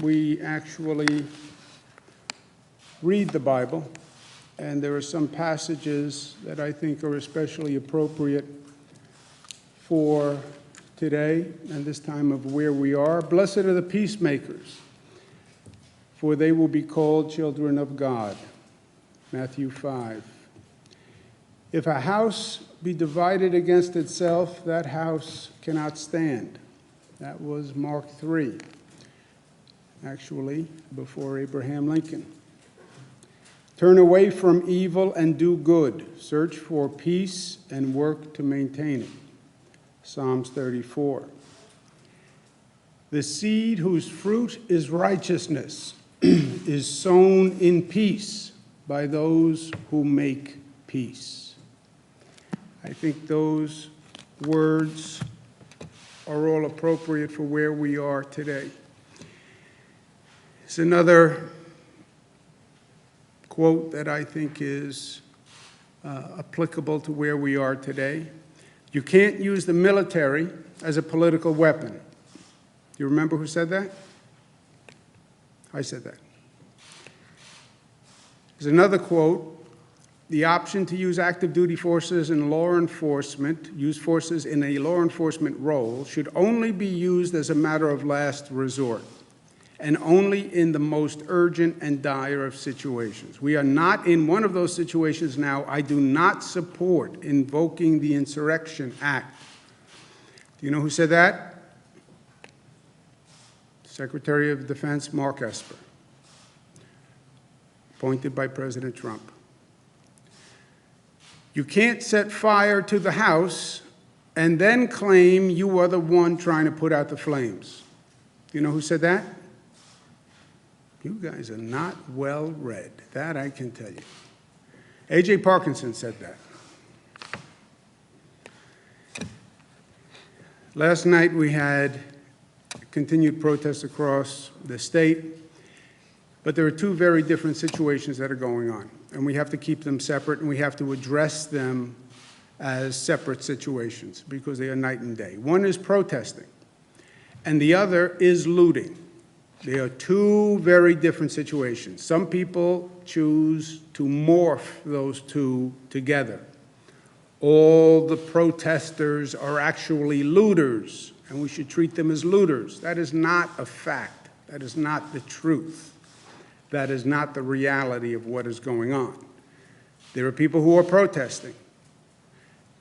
we actually read the Bible, and there are some passages that I think are especially appropriate for today and this time of where we are. Blessed are the peacemakers, for they will be called children of God. Matthew 5. If a house be divided against itself, that house cannot stand. That was Mark 3, actually, before Abraham Lincoln. Turn away from evil and do good. Search for peace and work to maintain it. Psalms 34. The seed whose fruit is righteousness is sown in peace by those who make peace. I think those words are all appropriate for where we are today. It's another quote that I think is applicable to where we are today. You can't use the military as a political weapon. Do you remember who said that? I said that. There's another quote. The option to use active duty forces in law enforcement, use forces in a law enforcement role, should only be used as a matter of last resort, and only in the most urgent and dire of situations. We are not in one of those situations now. I do not support invoking the Insurrection Act. Do you know who said that? Secretary of Defense Mark Esper, appointed by President Trump. You can't set fire to the house and then claim you are the one trying to put out the flames. Do you know who said that? You guys are not well read. That I can tell you. A.J. Parkinson said that. Last night we had continued protests across the state, but there are two very different situations that are going on, and we have to keep them separate, and we have to address them as separate situations because they are night and day. One is protesting, and the other is looting. They are two very different situations. Some people choose to morph those two together. All the protesters are actually looters, and we should treat them as looters. That is not a fact. That is not the truth. That is not the reality of what is going on. There are people who are protesting,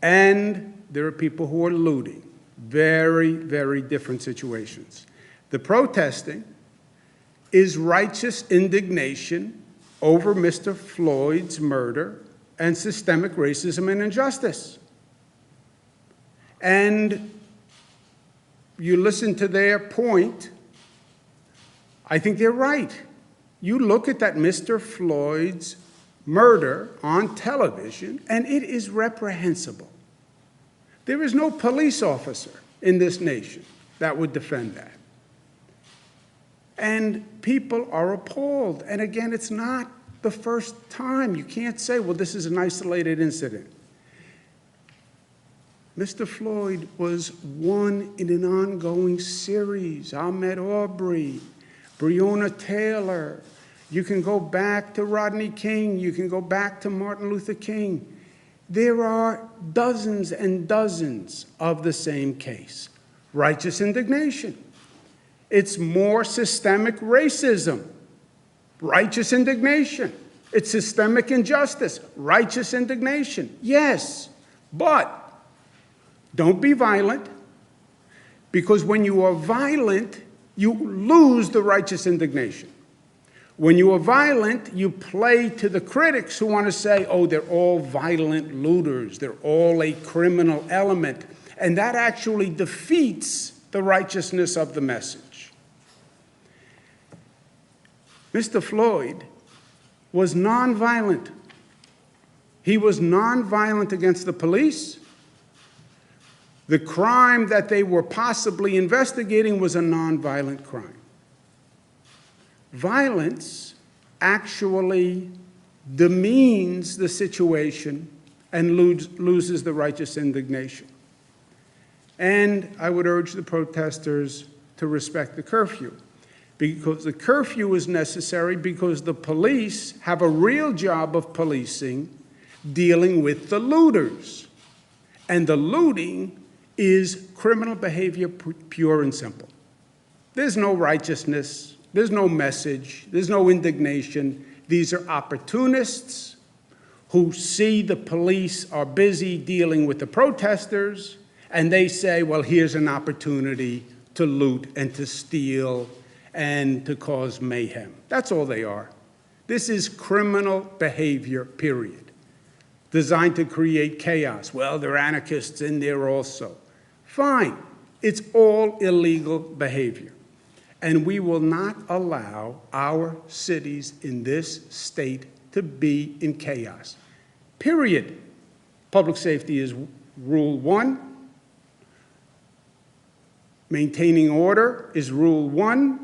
and there are people who are looting. Very, very different situations. The protesting is righteous indignation over Mr. Floyd's murder and systemic racism and injustice. And you listen to their point, I think they're right. You look at that Mr. Floyd's murder on television, and it is reprehensible. There is no police officer in this nation that would defend that. And people are appalled. And again, it's not the first time. You can't say, well, this is an isolated incident. Mr. Floyd was one in an ongoing series. Ahmaud Arbery, Breonna Taylor. You can go back to Rodney King. You can go back to Martin Luther King. There are dozens and dozens of the same case. Righteous indignation. It's more systemic racism. Righteous indignation. It's systemic injustice. Righteous indignation. Yes, but don't be violent, because when you are violent, you lose the righteous indignation. When you are violent, you play to the critics who want to say, oh, they're all violent looters. They're all a criminal element. And that actually defeats the righteousness of the message. Mr. Floyd was nonviolent. He was nonviolent against the police. The crime that they were possibly investigating was a nonviolent crime. Violence actually demeans the situation and loses the righteous indignation. And I would urge the protesters to respect the curfew, because the curfew is necessary because the police have a real job of policing, dealing with the looters. And the looting is criminal behavior, pure and simple. There's no righteousness, there's no message, there's no indignation. These are opportunists who see the police are busy dealing with the protesters, and they say, well, here's an opportunity to loot and to steal and to cause mayhem. That's all they are. This is criminal behavior, period, designed to create chaos. Well, there are anarchists in there also. Fine. It's all illegal behavior. And we will not allow our cities in this state to be in chaos. Period. Public safety is rule one. Maintaining order is rule one.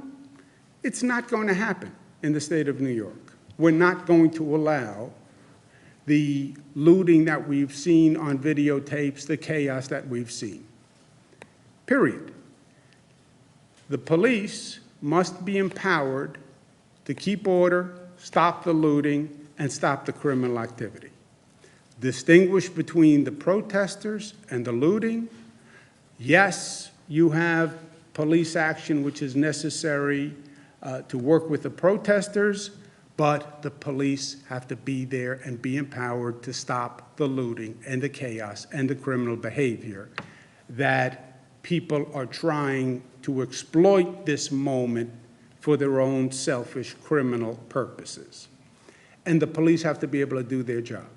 It's not going to happen in the state of New York. We're not going to allow the looting that we've seen on videotapes, the chaos that we've seen. Period. The police must be empowered to keep order, stop the looting, and stop the criminal activity. Distinguish between the protesters and the looting. Yes, you have police action which is necessary to work with the protesters, but the police have to be there and be empowered to stop the looting and the chaos and the criminal behavior that people are trying to exploit this moment for their own selfish criminal purposes. And the police have to be able to do their job.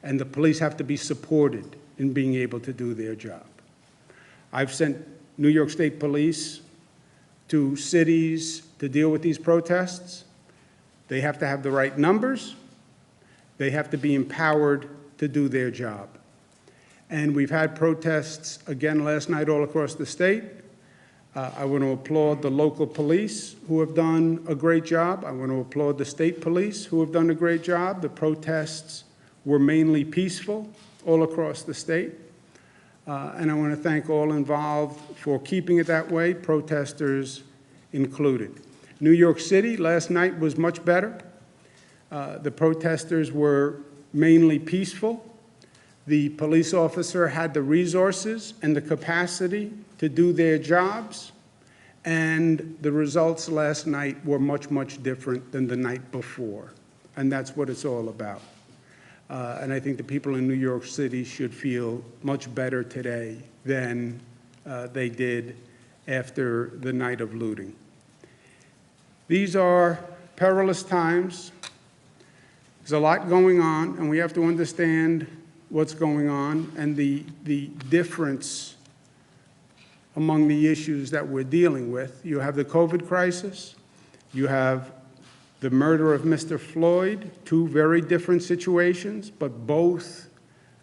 And the police have to be supported in being able to do their job. I've sent New York State Police to cities to deal with these protests. They have to have the right numbers. They have to be empowered to do their job. And we've had protests again last night all across the state. I want to applaud the local police who have done a great job. I want to applaud the state police who have done a great job. The protests were mainly peaceful all across the state. And I want to thank all involved for keeping it that way, protesters included. New York City last night was much better. The protesters were mainly peaceful. The police officer had the resources and the capacity to do their jobs, and the results last night were much, much different than the night before, and that's what it's all about. And I think the people in New York City should feel much better today than they did after the night of looting. These are perilous times. There's a lot going on, and we have to understand what's going on and the difference among the issues that we're dealing with. You have the COVID crisis. You have the murder of Mr. Floyd, two very different situations, but both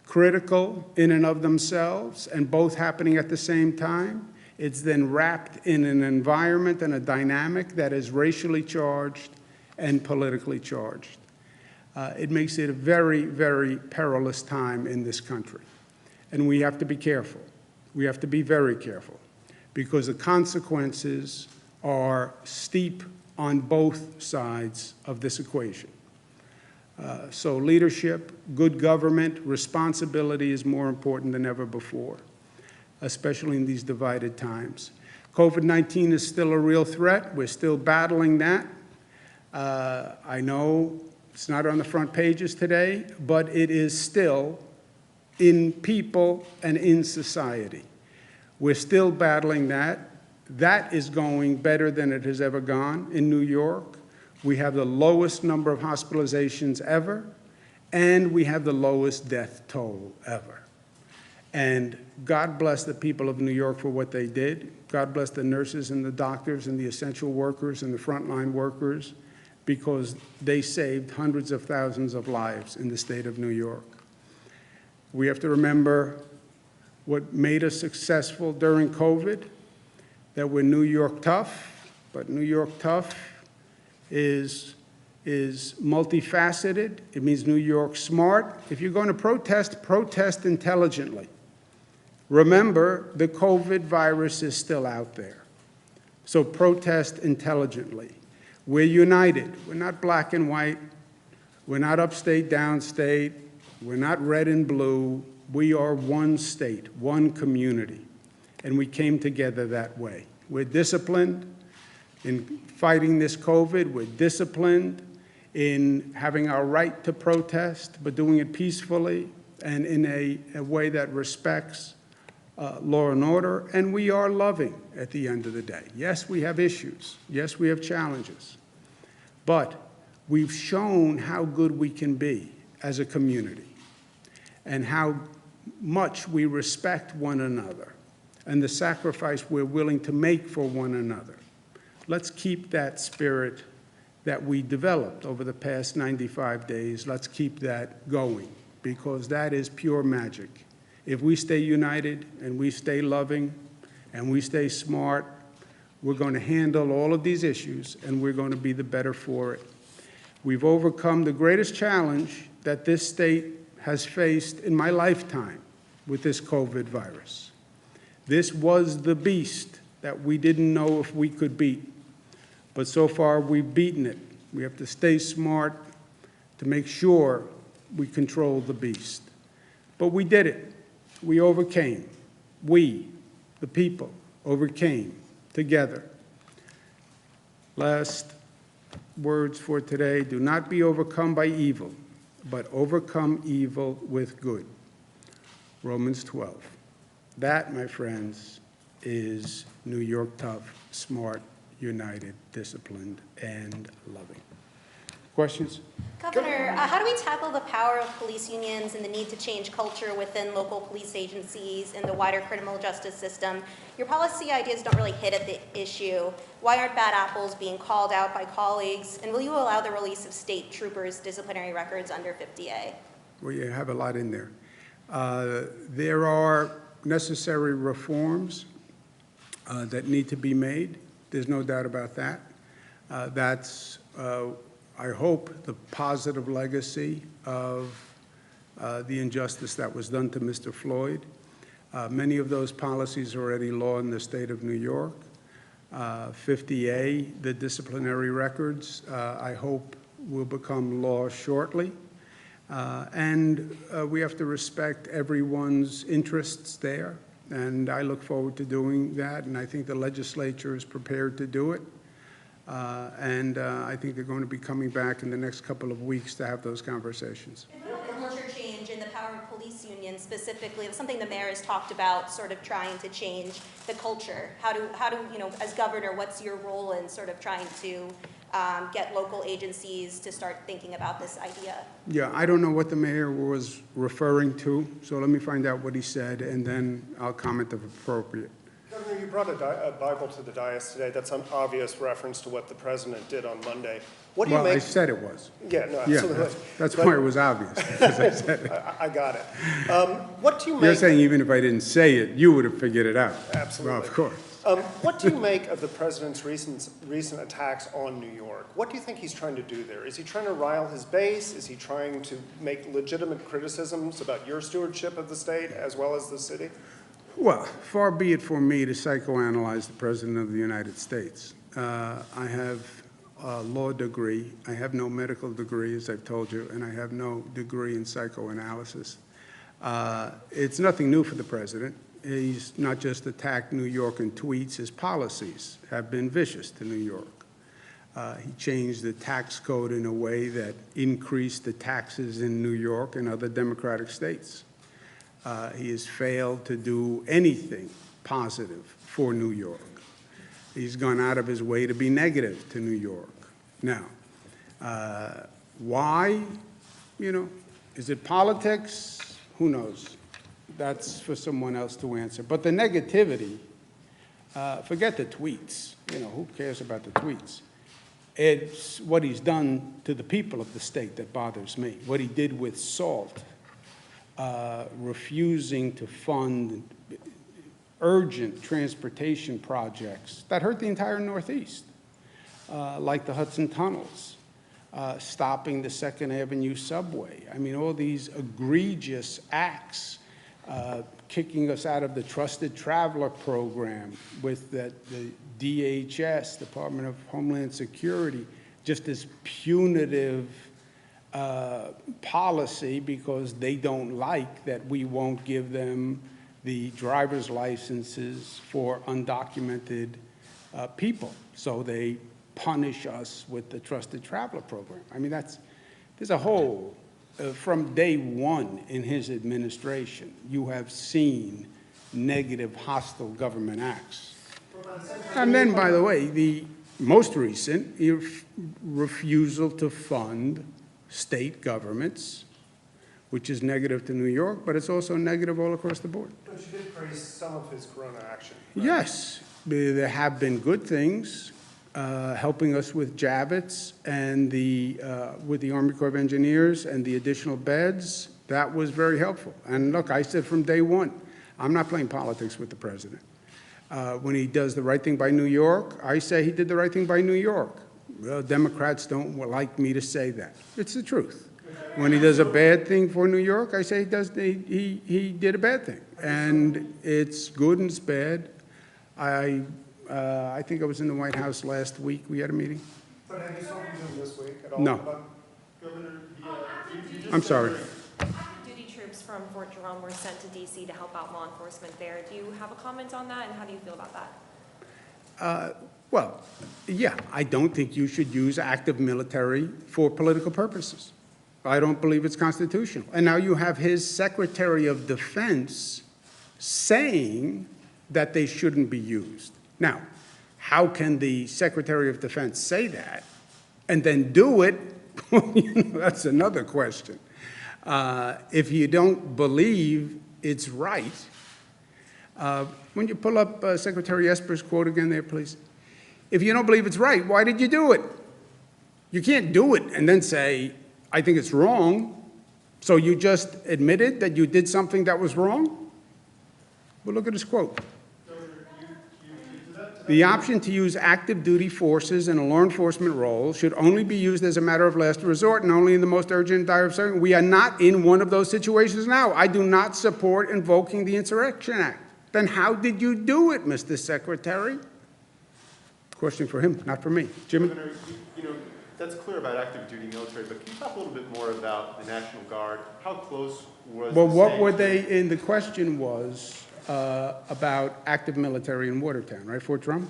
critical in and of themselves and both happening at the same time. It's then wrapped in an environment and a dynamic that is racially charged and politically charged. It makes it a very, very perilous time in this country. And we have to be careful. We have to be very careful because the consequences are steep on both sides of this equation. So leadership, good government, responsibility is more important than ever before, especially in these divided times. COVID-19 is still a real threat. We're still battling that. I know it's not on the front pages today, but it is still in people and in society. We're still battling that. That is going better than it has ever gone in New York. We have the lowest number of hospitalizations ever, and we have the lowest death toll ever. And God bless the people of New York for what they did. God bless the nurses and the doctors and the essential workers and the frontline workers, because they saved hundreds of thousands of lives in the state of New York. We have to remember what made us successful during COVID, that we're New York tough, but New York tough is multifaceted. It means New York smart. If you're going to protest, protest intelligently. Remember, the COVID virus is still out there. So protest intelligently. We're united. We're not black and white. We're not upstate, downstate. We're not red and blue. We are one state, one community, and we came together that way. We're disciplined in fighting this COVID. We're disciplined in having our right to protest, but doing it peacefully and in a way that respects law and order, and we are loving at the end of the day. Yes, we have issues. Yes, we have challenges, but we've shown how good we can be as a community and how much we respect one another and the sacrifice we're willing to make for one another. Let's keep that spirit that we developed over the past 95 days. Let's keep that going, because that is pure magic. If we stay united and we stay loving and we stay smart, we're going to handle all of these issues and we're going to be the better for it. We've overcome the greatest challenge that this state has faced in my lifetime with this COVID virus. This was the beast that we didn't know if we could beat, but so far we've beaten it. We have to stay smart to make sure we control the beast. But we did it. We overcame. We, the people, overcame together. Last words for today: do not be overcome by evil, but overcome evil with good. Romans 12. That, my friends, is New York tough, smart, united, disciplined, and loving. Questions? Governor, how do we tackle the power of police unions and the need to change culture within local police agencies and the wider criminal justice system? Your policy ideas don't really hit at the issue. Why aren't bad apples being called out by colleagues? And will you allow the release of state troopers' disciplinary records under 50A? Well, you have a lot in there. There are necessary reforms that need to be made. There's no doubt about that. That's, I hope, the positive legacy of the injustice that was done to Mr. Floyd. Many of those policies are already law in the state of New York. 50A, the disciplinary records, I hope will become law shortly. And we have to respect everyone's interests there. And I look forward to doing that. And I think the legislature is prepared to do it. And I think they're going to be coming back in the next couple of weeks to have those conversations. The culture change in the power of police unions specifically, it's something the mayor has talked about, sort of trying to change the culture. How do you know, as governor, what's your role in sort of trying to get local agencies to start thinking about this idea? Yeah, I don't know what the mayor was referring to, so let me find out what he said, and then I'll comment if appropriate. Governor, you brought a Bible to the dais today. That's an obvious reference to what the president did on Monday. What do you make? I said it was. Yeah, no, absolutely. Yeah, that's why it was obvious, because I said it. I got it. What do you make? You're saying even if I didn't say it, you would have figured it out. Absolutely. Well, of course. What do you make of the president's recent attacks on New York? What do you think he's trying to do there? Is he trying to rile his base? Is he trying to make legitimate criticisms about your stewardship of the state as well as the city? Well, far be it for me to psychoanalyze the President of the United States. I have a law degree. I have no medical degree, as I've told you, and I have no degree in psychoanalysis. It's nothing new for the President. He's not just attacked New York in tweets. His policies have been vicious to New York. He changed the tax code in a way that increased the taxes in New York and other Democratic states. He has failed to do anything positive for New York. He's gone out of his way to be negative to New York. Now, why? You know, is it politics? Who knows? That's for someone else to answer. But the negativity, forget the tweets. You know, who cares about the tweets? It's what he's done to the people of the state that bothers me. What he did with SALT. Refusing to fund urgent transportation projects that hurt the entire Northeast, like the Hudson Tunnels, stopping the 2nd Avenue subway. I mean, all these egregious acts, kicking us out of the Trusted Traveler program with the DHS, Department of Homeland Security, just this punitive policy because they don't like that we won't give them the driver's licenses for undocumented people. So they punish us with the Trusted Traveler Program. I mean, there's a whole, from day one in his administration, you have seen negative, hostile government acts. And then, by the way, the most recent refusal to fund state governments, which is negative to New York, but it's also negative all across the board. But you did praise some of his Corona action. Right? Yes, there have been good things, helping us with Javits and with the Army Corps of Engineers and the additional beds. That was very helpful. And look, I said from day one, I'm not playing politics with the president. When he does the right thing by New York, I say he did the right thing by New York. Well, Democrats don't like me to say that. It's the truth. When he does a bad thing for New York, I say he did a bad thing. And it's good and it's bad. I think I was in the White House last week. We had a meeting. But have you spoken to him this week at all? No. Governor, I'm sorry. Duty troops from Fort Jerome were sent to D.C. to help out law enforcement there. Do you have a comment on that, and how do you feel about that? Well, yeah, I don't think you should use active military for political purposes. I don't believe it's constitutional. And now you have his Secretary of Defense saying that they shouldn't be used. Now, how can the Secretary of Defense say that and then do it? That's another question. If you don't believe it's right, when you pull up Secretary Esper's quote again there, please. If you don't believe it's right, why did you do it? You can't do it and then say, I think it's wrong. So you just admitted that you did something that was wrong? Well, look at his quote. The option to use active duty forces in a law enforcement role should only be used as a matter of last resort and only in the most urgent and dire circumstances. We are not in one of those situations now. I do not support invoking the Insurrection Act. Then how did you do it, Mr. Secretary? Question for him, not for me. Jimmy? Governor, that's clear about active duty military, but can you talk a little bit more about the National Guard? How close was Well, the what state were to- they, in the question was about active military in Watertown, right, Fort Drum?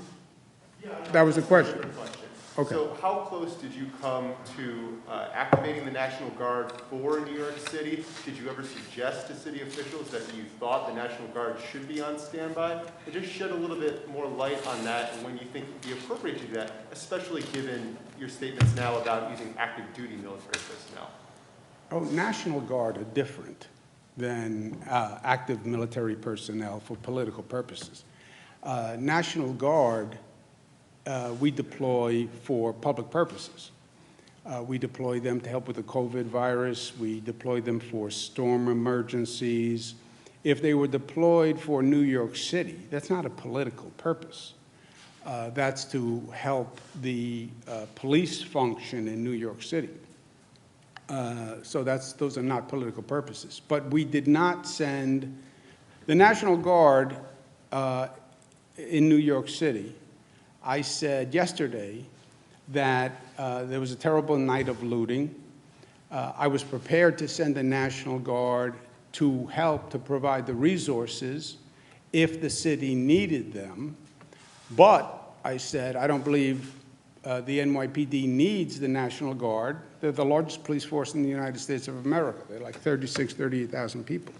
Yeah, That was the question. Different question. Okay. So how close did you come to activating the National Guard for New York City? Did you ever suggest to city officials that you thought the National Guard should be on standby? And just shed a little bit more light on that and when you think it would be appropriate to do that, especially given your statements now about using active duty military personnel. Oh, National Guard are different than active military personnel for political purposes. National Guard, we deploy for public purposes. We deploy them to help with the COVID virus. We deploy them for storm emergencies. If they were deployed for New York City, that's not a political purpose. That's to help the police function in New York City. So those are not political purposes. But we did not send the National Guard in New York City. I said yesterday that there was a terrible night of looting. I was prepared to send the National Guard to help to provide the resources if the city needed them. But I said, I don't believe the NYPD needs the National Guard. They're the largest police force in the United States of America. They're like 38,000 people.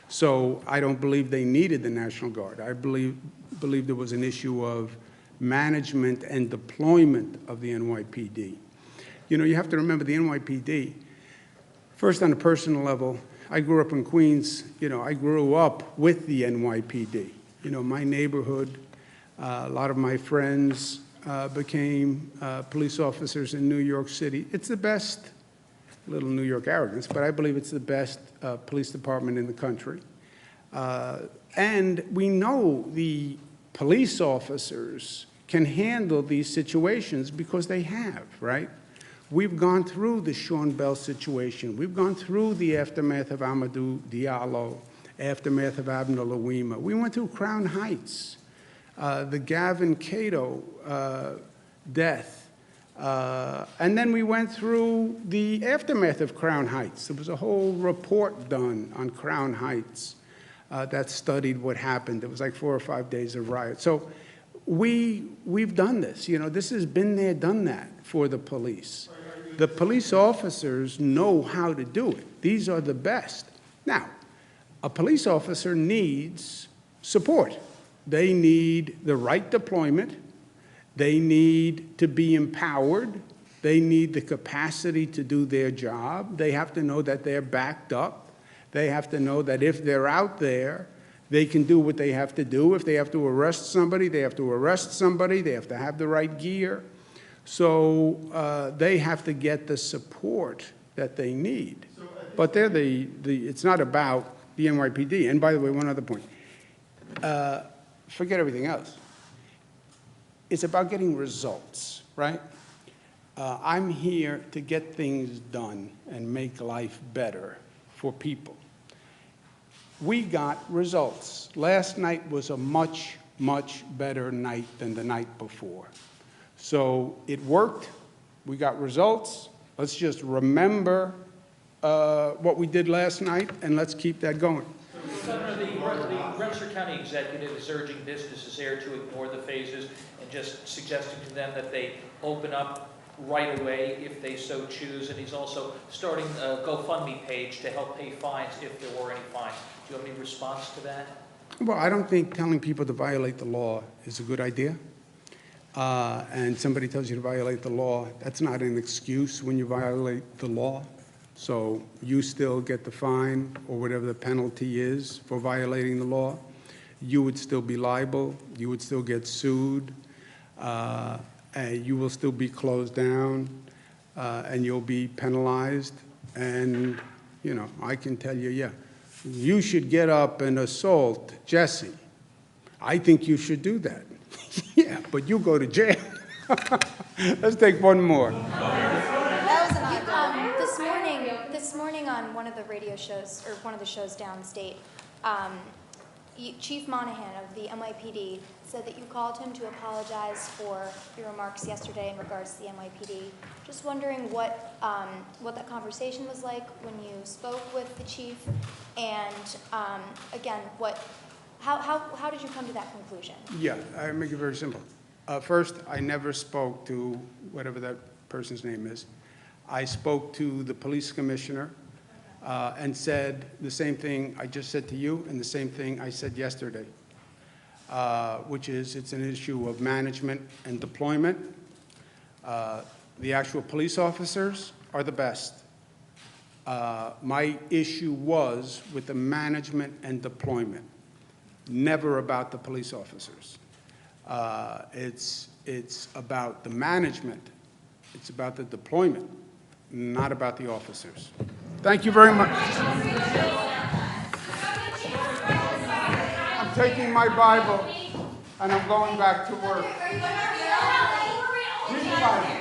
So I don't believe they needed the National Guard. I believe there was an issue of management and deployment of the NYPD. You have to remember the NYPD, first on a personal level, I grew up in Queens, I grew up with the NYPD. My neighborhood, a lot of my friends became police officers in New York City. It's the best, a little New York arrogance, but I believe it's the best police department in the country. And we know the police officers can handle these situations because they have, right? We've gone through the Sean Bell situation. We've gone through the aftermath of Amadou Diallo, aftermath of Abner Louima. We went through Crown Heights. the Gavin Cato death. And then we went through the aftermath of Crown Heights. There was a whole report done on Crown Heights that studied what happened. It was like 4 or 5 days of riot. So we've done this. You know, this has been there, done that for the police. The police officers know how to do it. These are the best. Now, a police officer needs support. They need the right deployment. They need to be empowered. They need the capacity to do their job. They have to know that they're backed up. They have to know that if they're out there, they can do what they have to do. If they have to arrest somebody, they have to arrest somebody. They have to have the right gear. So they have to get the support that they need. But they're it's not about the NYPD. And by the way, one other point. Forget everything else. It's about getting results, right? I'm here to get things done and make life better for people. We got results. Last night was a much, much better night than the night before. So it worked. We got results. Let's just remember what we did last night, and let's keep that going. Governor, the Rensselaer County executive is urging businesses there to ignore the phases and just suggesting to them that they open up right away if they so choose. And he's also starting a GoFundMe page to help pay fines if there were any fines. Do you have any response to that? Well, I don't think telling people to violate the law is a good idea. And somebody tells you to violate the law, that's not an excuse when you violate the law. So you still get the fine or whatever the penalty is for violating the law. You would still be liable. You would still get sued. And you will still be closed down. And you'll be penalized. And, you know, I can tell you, yeah, you should get up and assault Jesse. I think you should do that. Yeah, but you go to jail. Let's take one more. This morning on one of the radio shows, or one of the shows downstate, Chief Monahan of the NYPD said that you called him to apologize for your remarks yesterday in regards to the NYPD. Just wondering what that conversation was like when you spoke with the chief, and again, how did you come to that conclusion? Yeah, I make it very simple. First, I never spoke to whatever that person's name is. I spoke to the police commissioner and said the same thing I just said to you and the same thing I said yesterday, which is it's an issue of management and deployment. The actual police officers are the best. My issue was with the management and deployment, never about the police officers. It's about the management. It's about the deployment, not about the officers. Thank you very much. I'm taking my Bible and I'm going back to work. Read the Bible.